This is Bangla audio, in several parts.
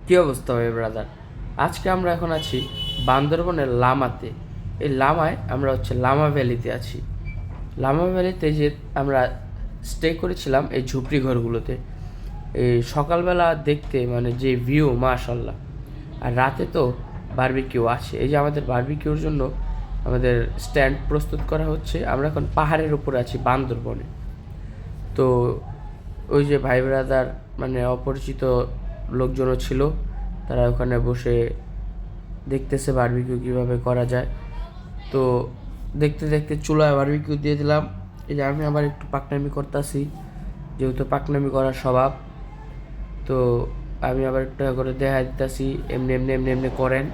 কী অবস্থা ভাই ব্রাদার? আজকে আমরা এখন আছি বান্দরবনের লামাতে। এই লামায় আমরা লামা ভ্যালিতে আছি। লামা ভ্যালিতে যে আমরা স্টে করেছিলাম এই ঝুপড়ি ঘরগুলোতে, এই সকালবেলা দেখতে মানে যে ভিউ মাশাল্লাহ। আর রাতে তো বারবিকিউ আছে। এই যে আমাদের বারবিকিউর জন্য আমাদের স্ট্যান্ড প্রস্তুত করা হচ্ছে। আমরা এখন পাহাড়ের উপরে আছি বান্দরবনে। তো ওই যে ভাই ব্রাদার মানে অপরিচিত লোকজনও ছিল, তারা ওখানে বসে দেখতেছে বারবিকিউ কীভাবে করা যায়। তো দেখতে দেখতে চুলায় বারবিকিউ দিয়ে দিলাম। এই যে আমি আবার একটু পাকনামি করতেছি, যেহেতু পাকনামি করার স্বভাব। তো আমি আবার একটু করে দেখা দিতেছি, এমনি এমনি এমনি এমনি করেন।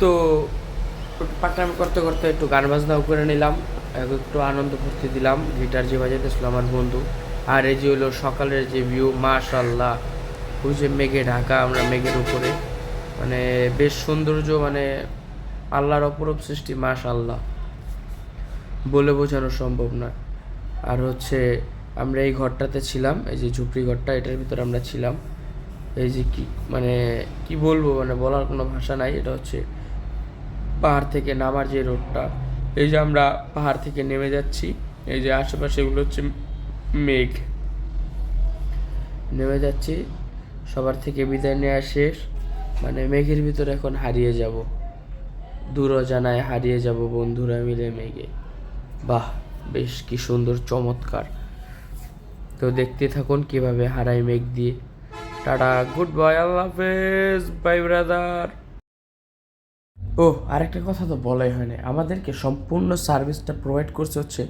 তো পাকনামি করতে করতে একটু গান বাজনাও করে নিলাম, একটু আনন্দ ফুর্তি দিলাম। গিটার যে বাজাইতেছিল আমার বন্ধু। আর এই যে হলো সকালের যে ভিউ মাশাল্লাহ, ওই যে মেঘে ঢাকা, আমরা মেঘের উপরে, মানে বেশ সৌন্দর্য, মানে আল্লাহর অপরূপ সৃষ্টি মাশাল্লাহ, বলে বোঝানো সম্ভব না। আর আমরা এই ঘরটাতে ছিলাম, এই যে ঝুপড়ি ঘরটা, এটার ভিতরে আমরা ছিলাম। এই যে মানে কি বলবো, মানে বলার কোনো ভাষা নাই। এটা পাহাড় থেকে নামার যে রোডটা, এই যে আমরা পাহাড় থেকে নেমে যাচ্ছি, এই যে আশেপাশে এগুলো মেঘ, নেমে যাচ্ছি। সবার থেকে বিদায় নেওয়া শেষ, মানে মেঘের ভিতরে এখন হারিয়ে যাব, দূর জানায় হারিয়ে যাব বন্ধুরা মিলে মেঘে। বাহ, বেশ কি সুন্দর চমৎকার। তো দেখতে থাকুন কিভাবে হারাই মেঘ দিয়ে। টাটা, গুড বাই, আল্লাহ হাফেজ, বাই ব্রাদার। ও, আরেকটা কথা তো বলাই হয় না, আমাদেরকে সম্পূর্ণ সার্ভিসটা প্রোভাইড করছে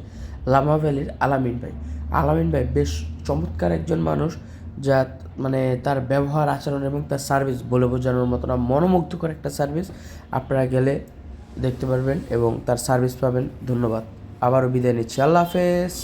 লামা ভ্যালির আলামিন ভাই। আলামিন ভাই বেশ চমৎকার একজন মানুষ, যা মানে তার ব্যবহার আচরণ এবং তার সার্ভিস বলে বোঝানোর মতো না, মনোমুগ্ধকর একটা সার্ভিস। আপনারা গেলে দেখতে পারবেন এবং তার সার্ভিস পাবেন। ধন্যবাদ, আবারও বিদায় নিচ্ছি, আল্লাহ হাফেজ।